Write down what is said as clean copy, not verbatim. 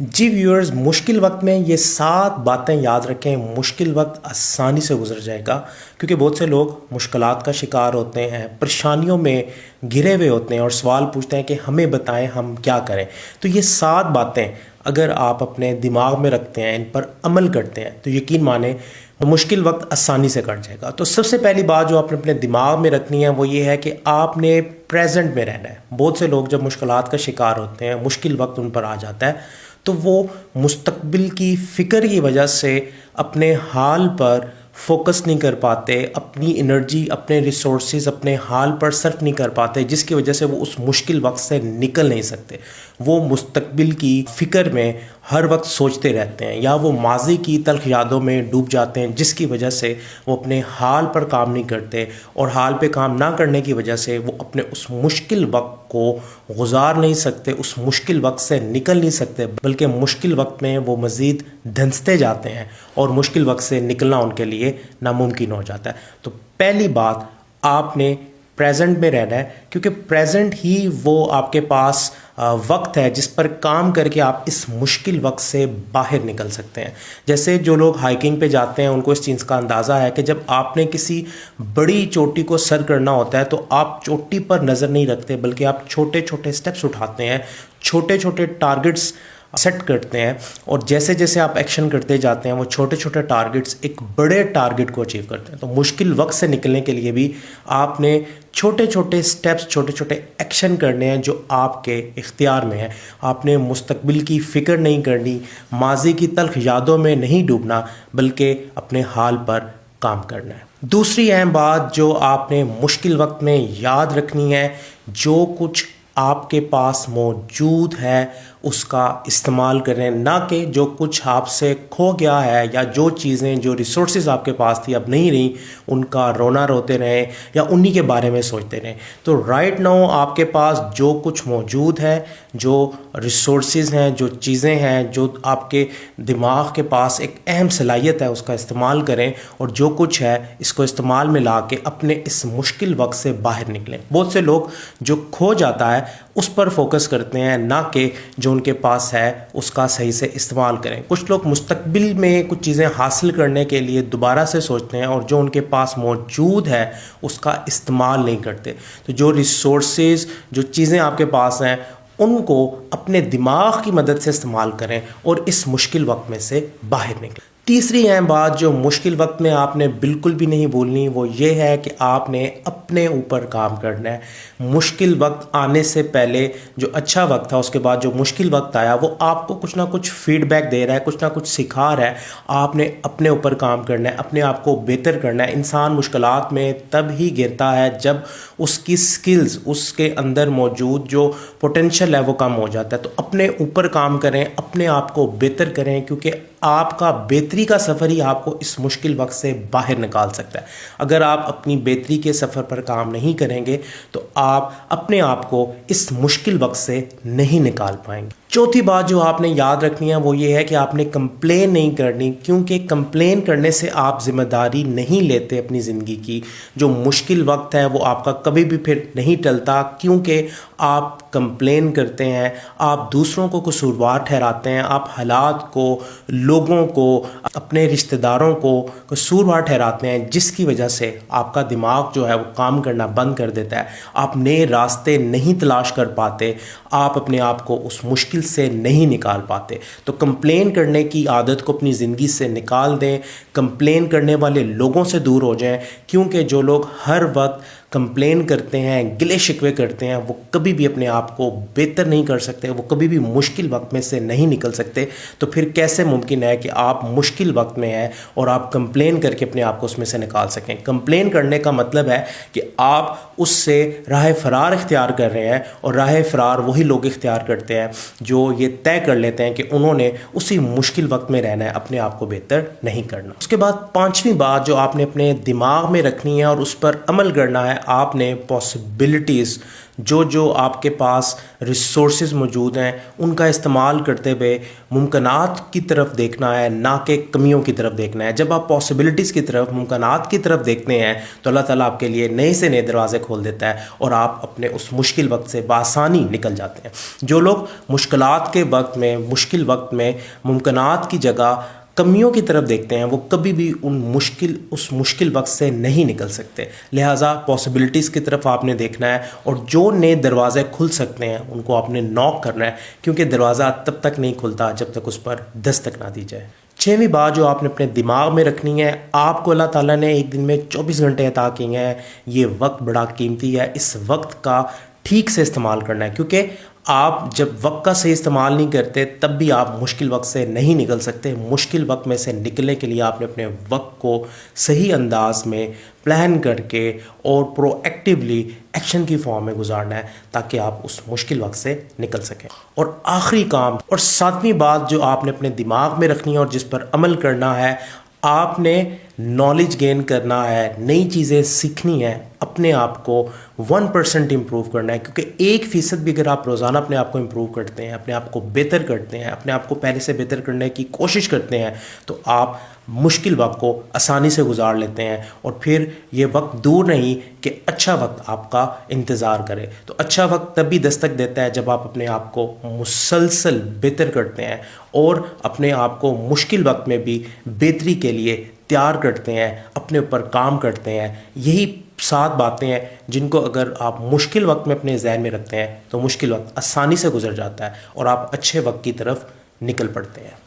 جی viewers, مشکل وقت میں یہ 7 باتیں یاد رکھیں، مشکل وقت آسانی سے گزر جائے گا، کیونکہ بہت سے لوگ مشکلات کا شکار ہوتے ہیں، پریشانیوں میں گھرے ہوئے ہوتے ہیں اور سوال پوچھتے ہیں کہ ہمیں بتائیں ہم کیا کریں۔ تو یہ 7 باتیں اگر آپ اپنے دماغ میں رکھتے ہیں، ان پر عمل کرتے ہیں، تو یقین مانیں مشکل وقت آسانی سے کٹ جائے گا۔ تو سب سے پہلی بات جو آپ نے اپنے دماغ میں رکھنی ہے وہ یہ ہے کہ آپ نے پریزنٹ میں رہنا ہے۔ بہت سے لوگ جب مشکلات کا شکار ہوتے ہیں، مشکل وقت ان پر آ جاتا ہے، تو وہ مستقبل کی فکر کی وجہ سے اپنے حال پر فوکس نہیں کر پاتے، اپنی انرجی، اپنے ریسورسز اپنے حال پر صرف نہیں کر پاتے، جس کی وجہ سے وہ اس مشکل وقت سے نکل نہیں سکتے۔ وہ مستقبل کی فکر میں ہر وقت سوچتے رہتے ہیں، یا وہ ماضی کی تلخ یادوں میں ڈوب جاتے ہیں، جس کی وجہ سے وہ اپنے حال پر کام نہیں کرتے، اور حال پہ کام نہ کرنے کی وجہ سے وہ اپنے اس مشکل وقت کو گزار نہیں سکتے، اس مشکل وقت سے نکل نہیں سکتے، بلکہ مشکل وقت میں وہ مزید دھنستے جاتے ہیں اور مشکل وقت سے نکلنا ان کے لیے ناممکن ہو جاتا ہے۔ تو پہلی بات، آپ نے پریزنٹ میں رہنا ہے، کیونکہ پریزنٹ ہی وہ آپ کے پاس وقت ہے جس پر کام کر کے آپ اس مشکل وقت سے باہر نکل سکتے ہیں۔ جیسے جو لوگ ہائیکنگ پہ جاتے ہیں ان کو اس چیز کا اندازہ ہے کہ جب آپ نے کسی بڑی چوٹی کو سر کرنا ہوتا ہے تو آپ چوٹی پر نظر نہیں رکھتے، بلکہ آپ چھوٹے چھوٹے سٹیپس اٹھاتے ہیں، چھوٹے چھوٹے ٹارگٹس سیٹ کرتے ہیں، اور جیسے جیسے آپ ایکشن کرتے جاتے ہیں وہ چھوٹے چھوٹے ٹارگٹس ایک بڑے ٹارگٹ کو اچیو کرتے ہیں۔ تو مشکل وقت سے نکلنے کے لیے بھی آپ نے چھوٹے چھوٹے سٹیپس، چھوٹے چھوٹے ایکشن کرنے ہیں جو آپ کے اختیار میں ہیں۔ آپ نے مستقبل کی فکر نہیں کرنی، ماضی کی تلخ یادوں میں نہیں ڈوبنا، بلکہ اپنے حال پر کام کرنا ہے۔ دوسری اہم بات جو آپ نے مشکل وقت میں یاد رکھنی ہے، جو کچھ آپ کے پاس موجود ہے اس کا استعمال کریں، نہ کہ جو کچھ آپ سے کھو گیا ہے، یا جو چیزیں، جو ریسورسز آپ کے پاس تھی اب نہیں رہیں، ان کا رونا روتے رہیں یا انہی کے بارے میں سوچتے رہیں۔ تو رائٹ ناؤ آپ کے پاس جو کچھ موجود ہے، جو ریسورسز ہیں، جو چیزیں ہیں، جو آپ کے دماغ کے پاس ایک اہم صلاحیت ہے، اس کا استعمال کریں، اور جو کچھ ہے اس کو استعمال میں لا کے اپنے اس مشکل وقت سے باہر نکلیں۔ بہت سے لوگ جو کھو جاتا ہے اس پر فوکس کرتے ہیں، نہ کہ جو ان کے پاس ہے اس کا صحیح سے استعمال کریں۔ کچھ لوگ مستقبل میں کچھ چیزیں حاصل کرنے کے لیے دوبارہ سے سوچتے ہیں، اور جو ان کے پاس موجود ہے اس کا استعمال نہیں کرتے۔ تو جو ریسورسز، جو چیزیں آپ کے پاس ہیں، ان کو اپنے دماغ کی مدد سے استعمال کریں اور اس مشکل وقت میں سے باہر نکلیں۔ تیسری اہم بات جو مشکل وقت میں آپ نے بالکل بھی نہیں بھولنی، وہ یہ ہے کہ آپ نے اپنے اوپر کام کرنا ہے۔ مشکل وقت آنے سے پہلے جو اچھا وقت تھا، اس کے بعد جو مشکل وقت آیا، وہ آپ کو کچھ نہ کچھ فیڈ بیک دے رہا ہے، کچھ نہ کچھ سکھا رہا ہے۔ آپ نے اپنے اوپر کام کرنا ہے، اپنے آپ کو بہتر کرنا ہے۔ انسان مشکلات میں تب ہی گرتا ہے جب اس کی سکلز، اس کے اندر موجود جو پوٹینشیل ہے وہ کم ہو جاتا ہے۔ تو اپنے اوپر کام کریں، اپنے آپ کو بہتر کریں، کیونکہ آپ کا بہتری کا سفر ہی آپ کو اس مشکل وقت سے باہر نکال سکتا ہے۔ اگر آپ اپنی بہتری کے سفر پر کام نہیں کریں گے تو آپ اپنے آپ کو اس مشکل وقت سے نہیں نکال پائیں گے۔ چوتھی بات جو آپ نے یاد رکھنی ہے وہ یہ ہے کہ آپ نے کمپلین نہیں کرنی، کیونکہ کمپلین کرنے سے آپ ذمہ داری نہیں لیتے اپنی زندگی کی۔ جو مشکل وقت ہے وہ آپ کا کبھی بھی پھر نہیں ٹلتا، کیونکہ آپ کمپلین کرتے ہیں، آپ دوسروں کو قصوروار ٹھہراتے ہیں، آپ حالات کو، لوگوں کو، اپنے رشتہ داروں کو قصوروار ٹھہراتے ہیں، جس کی وجہ سے آپ کا دماغ جو ہے وہ کام کرنا بند کر دیتا ہے۔ آپ نئے راستے نہیں تلاش کر پاتے، آپ اپنے آپ کو اس مشکل سے نہیں نکال پاتے۔ تو کمپلین کرنے کی عادت کو اپنی زندگی سے نکال دیں، کمپلین کرنے والے لوگوں سے دور ہو جائیں، کیونکہ جو لوگ ہر وقت کمپلین کرتے ہیں، گلے شکوے کرتے ہیں، وہ کبھی بھی اپنے آپ کو بہتر نہیں کر سکتے، وہ کبھی بھی مشکل وقت میں سے نہیں نکل سکتے۔ تو پھر کیسے ممکن ہے کہ آپ مشکل وقت میں ہیں اور آپ کمپلین کر کے اپنے آپ کو اس میں سے نکال سکیں؟ کمپلین کرنے کا مطلب ہے کہ آپ اس سے راہ فرار اختیار کر رہے ہیں، اور راہ فرار وہی لوگ اختیار کرتے ہیں جو یہ طے کر لیتے ہیں کہ انہوں نے اسی مشکل وقت میں رہنا ہے، اپنے آپ کو بہتر نہیں کرنا۔ اس کے بعد پانچویں بات جو آپ نے اپنے دماغ میں رکھنی ہے اور اس پر عمل کرنا ہے، آپ نے پاسبلٹیز جو آپ کے پاس ریسورسز موجود ہیں ان کا استعمال کرتے ہوئے ممکنات کی طرف دیکھنا ہے، نہ کہ کمیوں کی طرف دیکھنا ہے۔ جب آپ پاسبلٹیز کی طرف، ممکنات کی طرف دیکھتے ہیں تو اللہ تعالیٰ آپ کے لیے نئے سے نئے دروازے کھول دیتا ہے اور آپ اپنے اس مشکل وقت سے بآسانی نکل جاتے ہیں۔ جو لوگ مشکلات کے وقت میں، مشکل وقت میں ممکنات کی جگہ کمیوں کی طرف دیکھتے ہیں، وہ کبھی بھی اس مشکل وقت سے نہیں نکل سکتے۔ لہٰذا پاسبلٹیز کی طرف آپ نے دیکھنا ہے اور جو نئے دروازے کھل سکتے ہیں ان کو آپ نے نوک کرنا ہے، کیونکہ دروازہ تب تک نہیں کھلتا جب تک اس پر دستک نہ دی جائے۔ 6ویں بات جو آپ نے اپنے دماغ میں رکھنی ہے، آپ کو اللہ تعالیٰ نے ایک دن میں 24 گھنٹے عطا کیے ہیں۔ یہ وقت بڑا قیمتی ہے، اس وقت کا ٹھیک سے استعمال کرنا ہے، کیونکہ آپ جب وقت کا صحیح استعمال نہیں کرتے تب بھی آپ مشکل وقت سے نہیں نکل سکتے۔ مشکل وقت میں سے نکلنے کے لیے آپ نے اپنے وقت کو صحیح انداز میں پلان کر کے اور پرو ایکٹیولی ایکشن کی فارم میں گزارنا ہے تاکہ آپ اس مشکل وقت سے نکل سکیں۔ اور آخری کام اور 7ویں بات جو آپ نے اپنے دماغ میں رکھنی ہے اور جس پر عمل کرنا ہے، آپ نے نالج گین کرنا ہے، نئی چیزیں سیکھنی ہے، اپنے آپ کو 1% امپروو کرنا ہے، کیونکہ 1% بھی اگر آپ روزانہ اپنے آپ کو امپروو کرتے ہیں، اپنے آپ کو بہتر کرتے ہیں، اپنے آپ کو پہلے سے بہتر کرنے کی کوشش کرتے ہیں تو آپ مشکل وقت کو آسانی سے گزار لیتے ہیں، اور پھر یہ وقت دور نہیں کہ اچھا وقت آپ کا انتظار کرے۔ تو اچھا وقت تب بھی دستک دیتا ہے جب آپ اپنے آپ کو مسلسل بہتر کرتے ہیں اور اپنے آپ کو مشکل وقت میں بھی بہتری کے لیے تیار کرتے ہیں، اپنے اوپر کام کرتے ہیں۔ یہی 7 باتیں ہیں جن کو اگر آپ مشکل وقت میں اپنے ذہن میں رکھتے ہیں تو مشکل وقت آسانی سے گزر جاتا ہے اور آپ اچھے وقت کی طرف نکل پڑتے ہیں۔